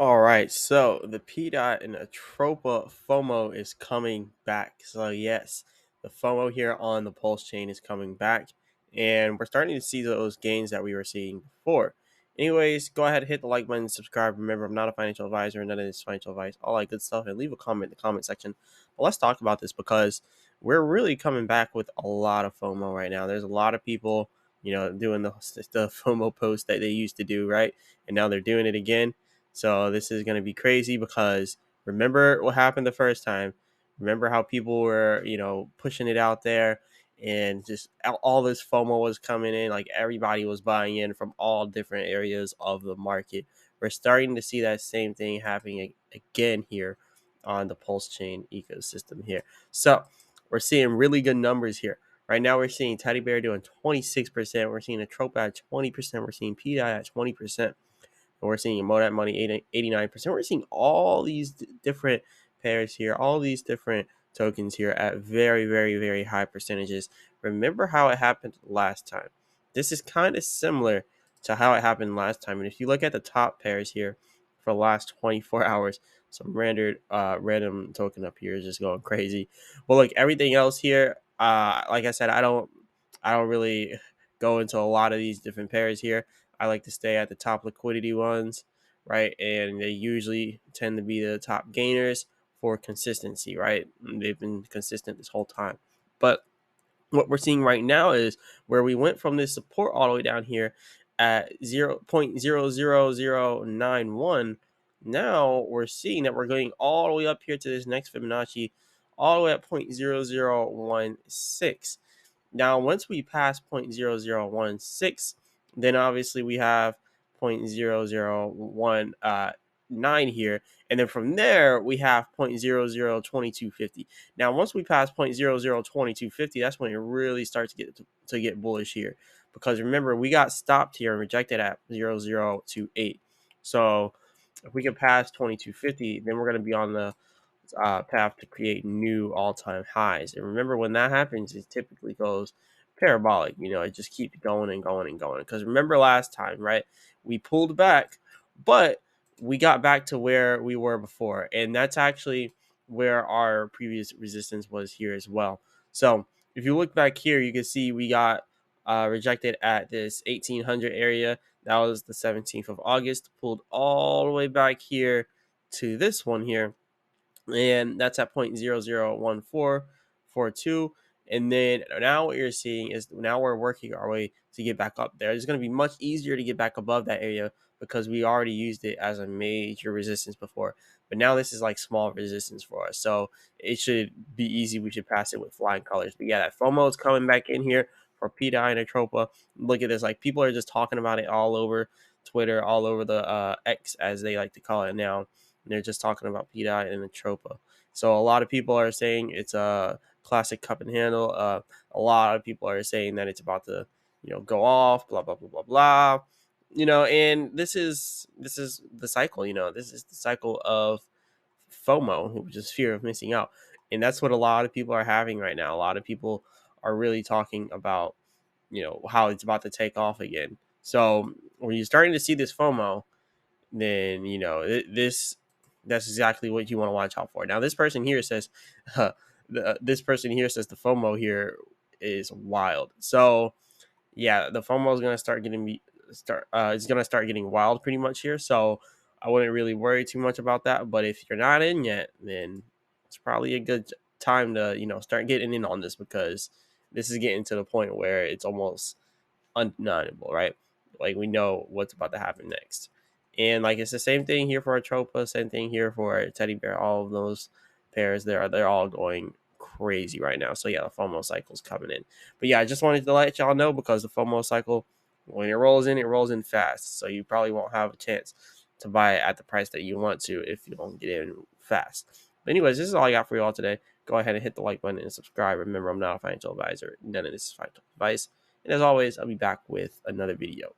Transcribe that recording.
All right, so the pDai and ATROPA FOMO is coming back. So yes, the FOMO here on the Pulse chain is coming back, and we're starting to see those gains that we were seeing before. Anyways, go ahead and hit the like button, subscribe. Remember, I'm not a financial advisor, none of this is financial advice, all that good stuff, and leave a comment in the comment section. But let's talk about this because we're really coming back with a lot of FOMO right now. There's a lot of people, doing the FOMO post that they used to do, right? And now they're doing it again. So this is going to be crazy because remember what happened the first time. Remember how people were, pushing it out there and just all this FOMO was coming in. Like everybody was buying in from all different areas of the market. We're starting to see that same thing happening again here on the Pulse chain ecosystem here. So we're seeing really good numbers here. Right now, we're seeing Teddy Bear doing 26%. We're seeing ATROPA at 20%. We're seeing pDai at 20%. And we're seeing Modat Money 89%. We're seeing all these different pairs here, all these different tokens here at very, very, very high percentages. Remember how it happened last time. This is kind of similar to how it happened last time. And if you look at the top pairs here for the last 24 hours, some random token up here is just going crazy. Well, like everything else here, like I said, I don't really go into a lot of these different pairs here. I like to stay at the top liquidity ones, right? And they usually tend to be the top gainers for consistency, right? They've been consistent this whole time. But what we're seeing right now is where we went from this support all the way down here at 0.00091. Now we're seeing that we're going all the way up here to this next Fibonacci, all the way at 0.0016. Now, once we pass 0.0016, then obviously we have 0.0019 here. And then from there, we have 0.002250. Now, once we pass 0.002250, that's when it really starts to get bullish here. Because remember, we got stopped here and rejected at 0.0028. So if we can pass 2250, then we're going to be on the path to create new all-time highs. And remember, when that happens, it typically goes parabolic. It just keeps going and going and going. Because remember last time, right? We pulled back, but we got back to where we were before. And that's actually where our previous resistance was here as well. So if you look back here, you can see we got rejected at this 1800 area. That was the 17th of August. Pulled all the way back here to this one here, and that's at 0.001442. And then now what you're seeing is now we're working our way to get back up there. It's going to be much easier to get back above that area because we already used it as a major resistance before. But now this is like small resistance for us. So it should be easy. We should pass it with flying colors. But yeah, that FOMO is coming back in here for pDai and ATROPA. Look at this. Like people are just talking about it all over Twitter, all over the X, as they like to call it now. They're just talking about pDai and ATROPA. So a lot of people are saying it's a classic cup and handle. A lot of people are saying that it's about to, go off. Blah blah blah blah blah. And this is the cycle. This is the cycle of FOMO, which is fear of missing out, and that's what a lot of people are having right now. A lot of people are really talking about, how it's about to take off again. So when you're starting to see this FOMO, then this that's exactly what you want to watch out for. Now, this person here says, this person here says the FOMO here is wild. So, yeah, the FOMO is gonna it's gonna start getting wild pretty much here. So, I wouldn't really worry too much about that. But if you're not in yet, then it's probably a good time to start getting in on this because this is getting to the point where it's almost undeniable, right? Like we know what's about to happen next. And like it's the same thing here for ATROPA, same thing here for Teddy Bear. All of those pairs, they're all going crazy right now. So yeah, the FOMO cycle's coming in. But yeah, I just wanted to let y'all know because the FOMO cycle, when it rolls in fast. So you probably won't have a chance to buy it at the price that you want to if you don't get in fast. But anyways, this is all I got for you all today. Go ahead and hit the like button and subscribe. Remember, I'm not a financial advisor. None of this is financial advice. And as always, I'll be back with another video.